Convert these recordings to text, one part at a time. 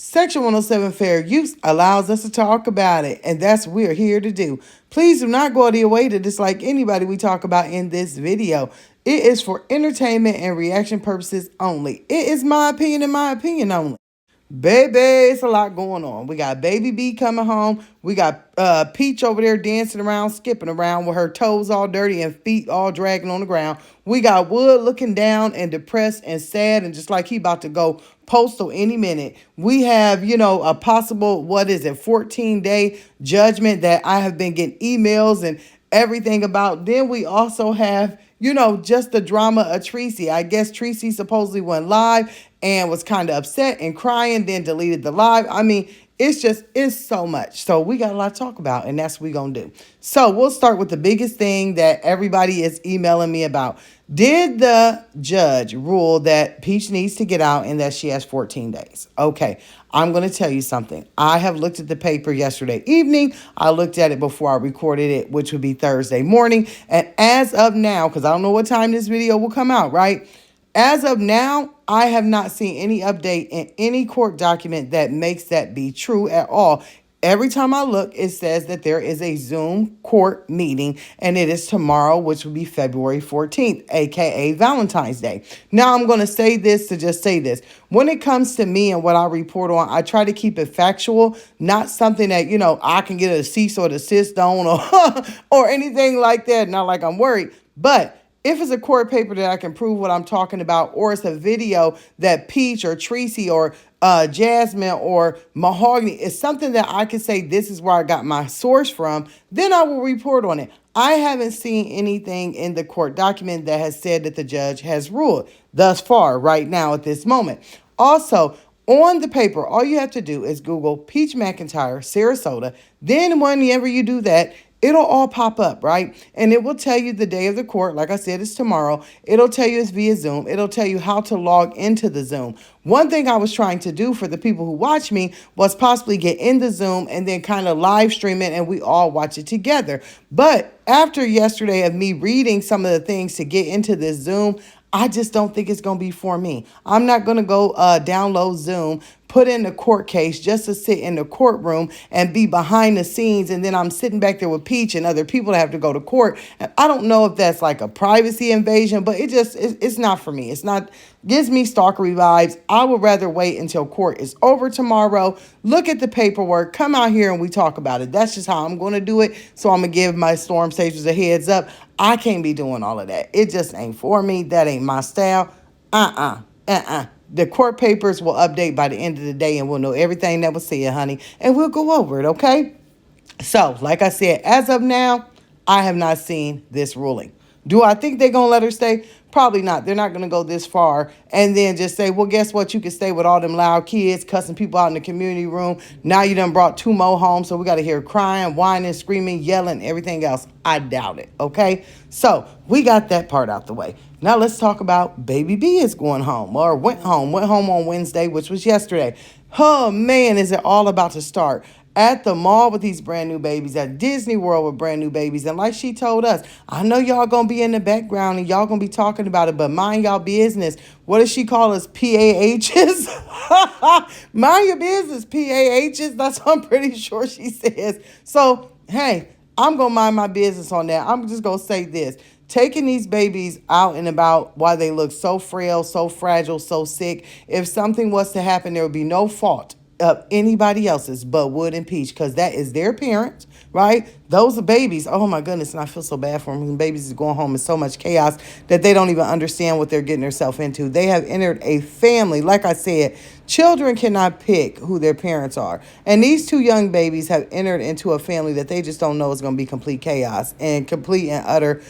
Section 107 fair use allows us to talk about it, and that's what we're here to do. Please do not go out of your way to dislike anybody we talk about in this video. It is for entertainment and reaction purposes only. It is my opinion and my opinion only. Baby, it's a lot going on. We got Baby B coming home. We got Peach over there dancing around, skipping around with her toes all dirty and feet all dragging on the ground. We got Wood looking down and depressed and sad and just like he about to go postal any minute. We have, a possible, 14-day judgment that I have been getting emails and everything about. Then we also have just the drama of Tricy. I guess Tricy supposedly went live and was kind of upset and crying, then deleted the live. I mean, it's so much. So we got a lot to talk about, and that's what we're going to do. So we'll start with the biggest thing that everybody is emailing me about. Did the judge rule that Peach needs to get out and that she has 14 days? Okay, I'm going to tell you something. I have looked at the paper yesterday evening. I looked at it before I recorded it, which would be Thursday morning. And as of now, because I don't know what time this video will come out, right? As of now, I have not seen any update in any court document that makes that be true at all. Every time I look, it says that there is a Zoom court meeting, and it is tomorrow, which will be February 14th, aka Valentine's Day. Now, I'm going to say this to just say this. When it comes to me and what I report on, I try to keep it factual, not something that, I can get a cease or desist on or anything like that. Not like I'm worried, but if it's a court paper that I can prove what I'm talking about, or it's a video that Peach or Tricy or Jasmine or Mahogany is something that I can say this is where I got my source from, then I will report on it. I haven't seen anything in the court document that has said that the judge has ruled thus far right now at this moment. Also, on the paper, all you have to do is Google Peach McIntyre, Sarasota. Then whenever you do that, it'll all pop up, right? And it will tell you the day of the court. Like I said, it's tomorrow. It'll tell you it's via Zoom. It'll tell you how to log into the Zoom. One thing I was trying to do for the people who watch me was possibly get in the Zoom and then kind of live stream it and we all watch it together. But after yesterday of me reading some of the things to get into this Zoom, I just don't think it's going to be for me. I'm not going to go download Zoom, put in the court case just to sit in the courtroom and be behind the scenes. And then I'm sitting back there with Peach and other people that have to go to court. And I don't know if that's like a privacy invasion, but it's not for me. It's not, gives me stalkery vibes. I would rather wait until court is over tomorrow, look at the paperwork, come out here and we talk about it. That's just how I'm going to do it. So I'm going to give my storm stagers a heads up. I can't be doing all of that. It just ain't for me. That ain't my style. The court papers will update by the end of the day and we'll know everything that was said, honey. And we'll go over it, okay? So, like I said, as of now, I have not seen this ruling. Do I think they're going to let her stay? Probably not. They're not going to go this far and then just say, well, guess what? You can stay with all them loud kids, cussing people out in the community room. Now you done brought 2 more home, so we got to hear crying, whining, screaming, yelling, everything else. I doubt it, okay? So we got that part out the way. Now let's talk about Baby B is going home or went home on Wednesday, which was yesterday. Oh, man, is it all about to start. At the mall with these brand new babies, at Disney World with brand new babies. And like she told us, I know y'all going to be in the background and y'all going to be talking about it, but mind y'all business. What does she call us? PAHs? Mind your business, PAHs. That's what I'm pretty sure she says. So, hey, I'm going to mind my business on that. I'm just going to say this. Taking these babies out and about while they look so frail, so fragile, so sick, if something was to happen, there would be no fault of anybody else's but Wood and Peach, because that is their parents, right? Those are babies. Oh my goodness, and I feel so bad for them. When babies is going home in so much chaos that they don't even understand what they're getting themselves into. They have entered a family. Like I said, children cannot pick who their parents are. And these 2 young babies have entered into a family that they just don't know is going to be complete chaos and complete and utter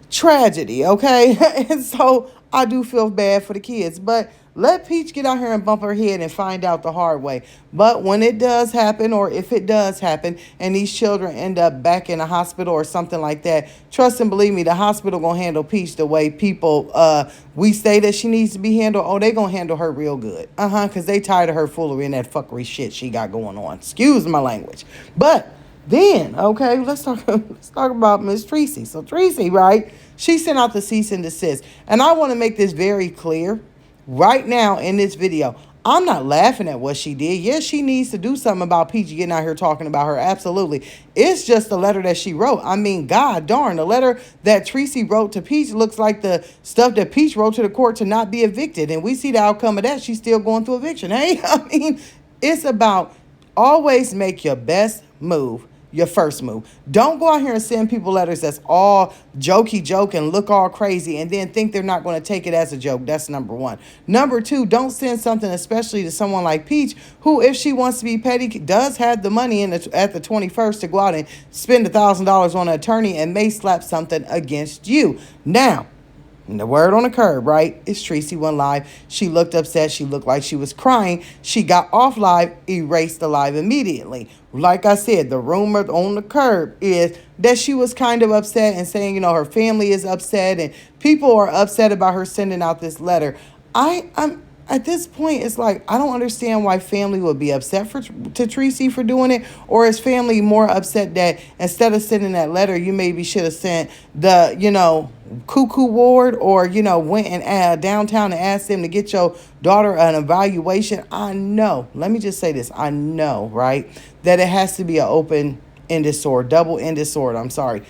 tragedy, okay? And so I do feel bad for the kids, but let Peach get out here and bump her head and find out the hard way. But when it does happen, or if it does happen, and these children end up back in a hospital or something like that, trust and believe me, the hospital gonna handle Peach the way people we say that she needs to be handled. Oh, they gonna handle her real good. Because they tired of her foolery and that fuckery shit she got going on. Excuse my language. But then, okay, let's talk about Miss Tricy. So Tricy, right, she sent out the cease and desist. And I want to make this very clear right now in this video. I'm not laughing at what she did. Yes, she needs to do something about Peach getting out here talking about her. Absolutely. It's just the letter that she wrote. I mean, God darn, the letter that Tricy wrote to Peach looks like the stuff that Peach wrote to the court to not be evicted. And we see the outcome of that. She's still going through eviction. Hey, I mean, it's about always make your best move. Your first move. Don't go out here and send people letters that's all jokey joke and look all crazy and then think they're not going to take it as a joke. That's number one. Number two, don't send something especially to someone like Peach, who, if she wants to be petty, does have the money at the 21st to go out and spend $1,000 on an attorney and may slap something against you. Now, and the word on the curb, right? Is Tricy went live. She looked upset. She looked like she was crying. She got off live, erased the live immediately. Like I said, the rumor on the curb is that she was kind of upset and saying, her family is upset and people are upset about her sending out this letter. I'm at this point, it's like, I don't understand why family would be upset to Tricy for doing it. Or is family more upset that instead of sending that letter, you maybe should have sent the, cuckoo ward or, went and downtown and asked them to get your daughter an evaluation. I know, let me just say this. I know, right, that it has to be an open-ended sword, double-ended sword. I'm sorry.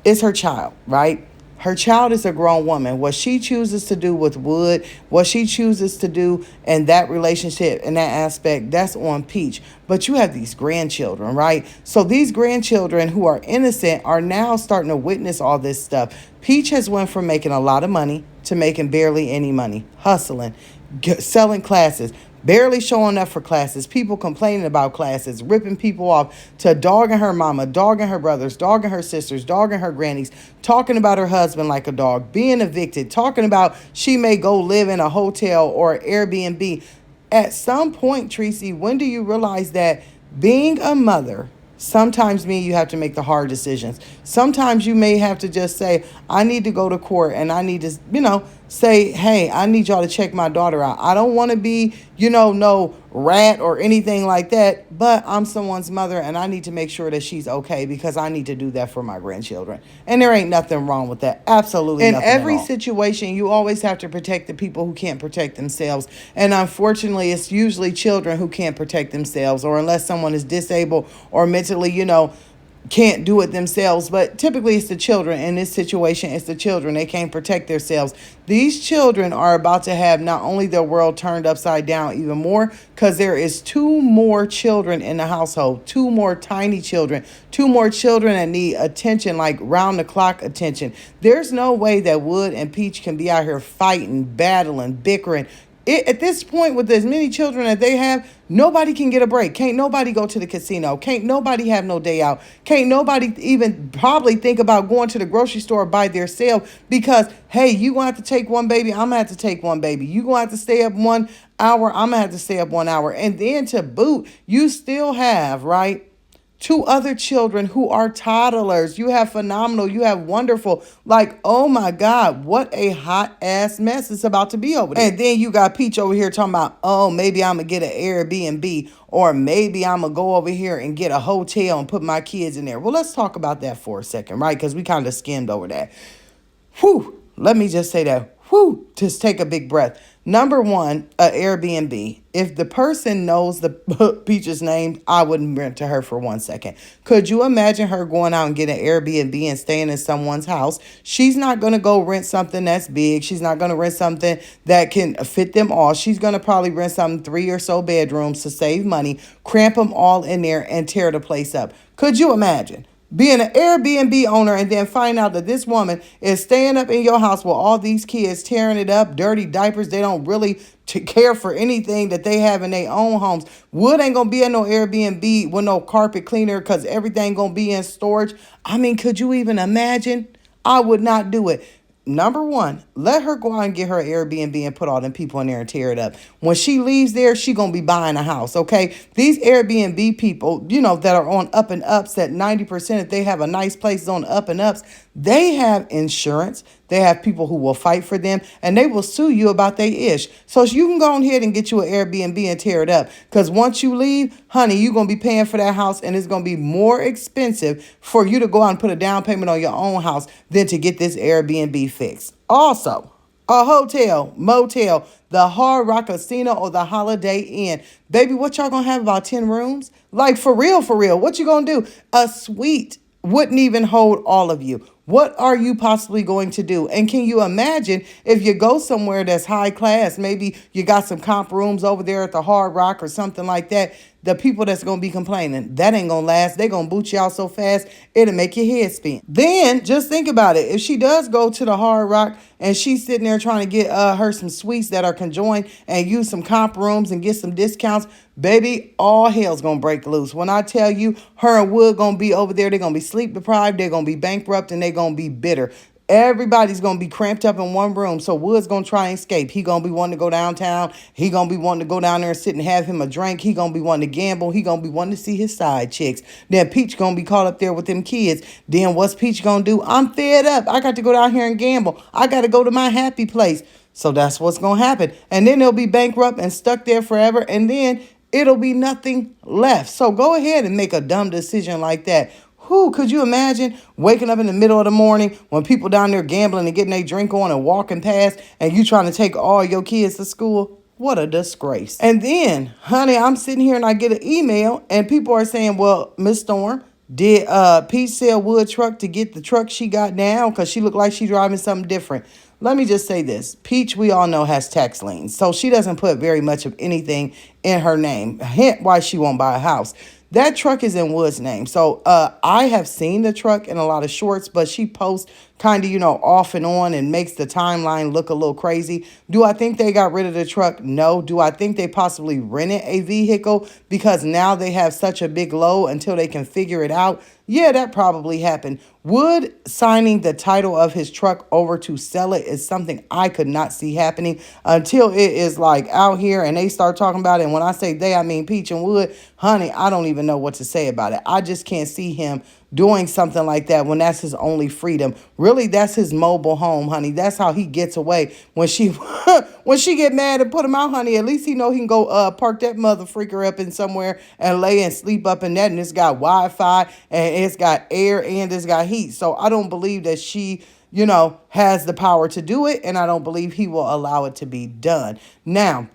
It's her child, right? Her child is a grown woman. What she chooses to do with Wood, what she chooses to do in that relationship, in that aspect, that's on Peach. But you have these grandchildren, right? So these grandchildren who are innocent are now starting to witness all this stuff. Peach has went from making a lot of money to making barely any money, hustling, selling classes, barely showing up for classes, people complaining about classes, ripping people off, to dogging her mama, dogging her brothers, dogging her sisters, dogging her grannies, talking about her husband like a dog, being evicted, talking about she may go live in a hotel or Airbnb. At some point, Tricy, when do you realize that being a mother sometimes means you have to make the hard decisions? Sometimes you may have to just say, I need to go to court and I need to, say, hey, I need y'all to check my daughter out. I don't want to be, no rat or anything like that, but I'm someone's mother and I need to make sure that she's okay because I need to do that for my grandchildren. And there ain't nothing wrong with that. Absolutely nothing. In every situation, you always have to protect the people who can't protect themselves. And unfortunately, it's usually children who can't protect themselves, or unless someone is disabled or mentally, can't do it themselves. But typically it's the children. In this situation, it's the children. They can't protect themselves. These children are about to have not only their world turned upside down even more, because there is 2 more children in the household, 2 more tiny children, 2 more children that need attention, like round the clock attention. There's no way that Wood and Peach can be out here fighting, battling, bickering. At this point, with as many children that they have, nobody can get a break. Can't nobody go to the casino. Can't nobody have no day out. Can't nobody even probably think about going to the grocery store by themselves because, hey, you going to have to take one baby, I'm going to have to take one baby. You going to have to stay up 1 hour, I'm going to have to stay up 1 hour. And then to boot, you still have, right, 2 other children who are toddlers. You have phenomenal. You have wonderful. Like, oh my God, what a hot ass mess it's about to be over there. And then you got Peach over here talking about, oh, maybe I'm going to get an Airbnb, or maybe I'm going to go over here and get a hotel and put my kids in there. Well, let's talk about that for a second, right? Because we kind of skimmed over that. Whew. Let me just say that. Whew. Just take a big breath. Number one, Airbnb. If the person knows the Peach's name, I wouldn't rent to her for 1 second. Could you imagine her going out and getting an Airbnb and staying in someone's house? She's not going to go rent something that's big. She's not going to rent something that can fit them all. She's going to probably rent something 3 or so bedrooms to save money, cramp them all in there and tear the place up. Could you imagine being an Airbnb owner and then find out that this woman is staying up in your house with all these kids, tearing it up, dirty diapers? They don't really care for anything that they have in their own homes. Wood ain't going to be in no Airbnb with no carpet cleaner because everything going to be in storage. I mean, could you even imagine? I would not do it. Number one, let her go out and get her Airbnb and put all them people in there and tear it up. When she leaves there, she going to be buying a house, okay? These Airbnb people, that are on up and ups, that 90% if they have a nice place on up and ups, they have insurance. They have people who will fight for them, and they will sue you about their ish. So you can go ahead and get you an Airbnb and tear it up. Because once you leave, honey, you're going to be paying for that house, and it's going to be more expensive for you to go out and put a down payment on your own house than to get this Airbnb fixed. Also, A hotel, motel, the Hard Rock Casino, or the Holiday Inn. Baby, what y'all gonna have, about 10 rooms? Like, for real, for real. What you gonna do? A suite wouldn't even hold all of you. What are you possibly going to do? And can you imagine if you go somewhere that's high class? Maybe you got some comp rooms over there at the Hard Rock or something like that. The people that's going to be complaining, that ain't going to last. They're going to boot you out so fast, it'll make your head spin. Then just think about it. If she does go to the Hard Rock and she's sitting there trying to get her some suites that are conjoined and use some comp rooms and get some discounts, baby, all hell's going to break loose. When I tell you, her and Wood going to be over there, they're going to be sleep deprived, they're going to be bankrupt, and they're going to be bitter. Everybody's going to be cramped up in one room. So Wood's going to try and escape. He going to be wanting to go downtown. He going to be wanting to go down there and sit and have him a drink. He going to be wanting to gamble. He going to be wanting to see his side chicks. Then Peach going to be caught up there with them kids. Then what's Peach going to do? I'm fed up. I got to go down here and gamble. I got to go to my happy place. So that's what's going to happen. And then they'll be bankrupt and stuck there forever. And then it'll be nothing left. So go ahead and make a dumb decision like that. Who could you imagine waking up in the middle of the morning when people down there gambling and getting their drink on and walking past, and you trying to take all your kids to school? What a disgrace. And then, honey, I'm sitting here and I get an email and people are saying, well, Miss Storm, did Peach sell Wood truck to get the truck she got now? Because she looked like she driving something different. Let me just say this. Peach, we all know, has tax liens. So she doesn't put very much of anything in her name. Hint why she won't buy a house. That truck is in Wood's name. So I have seen the truck in a lot of shorts, but she posts kind of, off and on and makes the timeline look a little crazy. Do I think they got rid of the truck? No. Do I think they possibly rented a vehicle because now they have such a big load until they can figure it out? Yeah, that probably happened. Wood signing the title of his truck over to sell it is something I could not see happening until it is like out here and they start talking about it. And when I say they, I mean Peach and Wood. Honey, I don't even know what to say about it. I just can't see him doing something like that when that's his only freedom. Really, that's his mobile home, honey. That's how he gets away. When she when she get mad and put him out, honey, at least he know he can go park that mother freaker up in somewhere and lay and sleep up in that. And it's got Wi-Fi and it's got air and it's got heat. So I don't believe that she has the power to do it. And I don't believe he will allow it to be done. Now,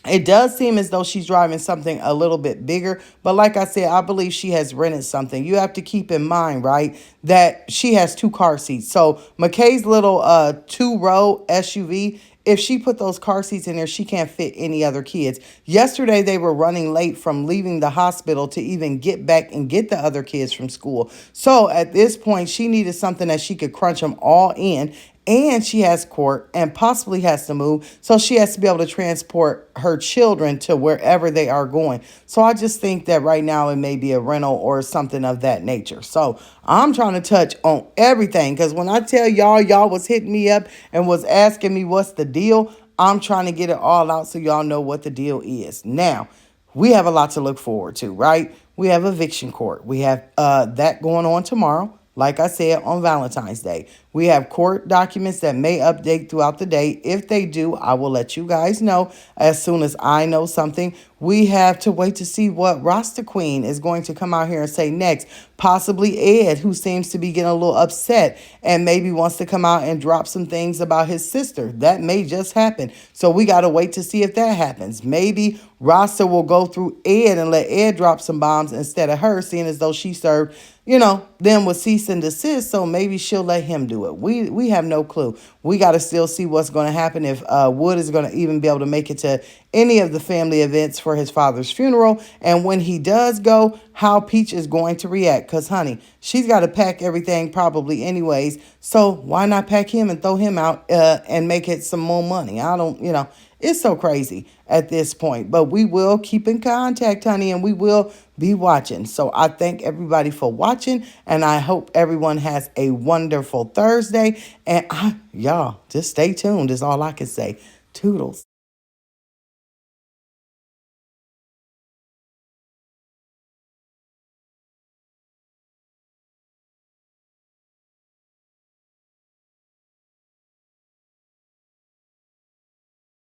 it does seem as though she's driving something a little bit bigger. But like I said, I believe she has rented something. You have to keep in mind, right, that she has 2 car seats. So McKay's little 2-row SUV, if she put those car seats in there, she can't fit any other kids. Yesterday, they were running late from leaving the hospital to even get back and get the other kids from school. So at this point, she needed something that she could crunch them all in. And she has court and possibly has to move. So she has to be able to transport her children to wherever they are going. So I just think that right now it may be a rental or something of that nature. So I'm trying to touch on everything. Because when I tell y'all was hitting me up and was asking me what's the deal, I'm trying to get it all out so y'all know what the deal is. Now, we have a lot to look forward to, right? We have eviction court. We have that going on tomorrow. Like I said, on Valentine's Day, we have court documents that may update throughout the day. If they do, I will let you guys know as soon as I know something. We have to wait to see what Rasta Queen is going to come out here and say next. Possibly Ed, who seems to be getting a little upset and maybe wants to come out and drop some things about his sister. That may just happen. So we got to wait to see if that happens. Maybe Rasta will go through Ed and let Ed drop some bombs instead of her, seeing as though she served them with cease and desist, so maybe she'll let him do it. We have no clue. We got to still see what's going to happen if Wood is going to even be able to make it to any of the family events for his father's funeral. And when he does go, how Peach is going to react. Because, honey, she's got to pack everything probably anyways. So why not pack him and throw him out and make it some more money? It's so crazy at this point. But we will keep in contact, honey, and we will be watching. So I thank everybody for watching, and I hope everyone has a wonderful Thursday. And y'all, just stay tuned is all I can say. Toodles.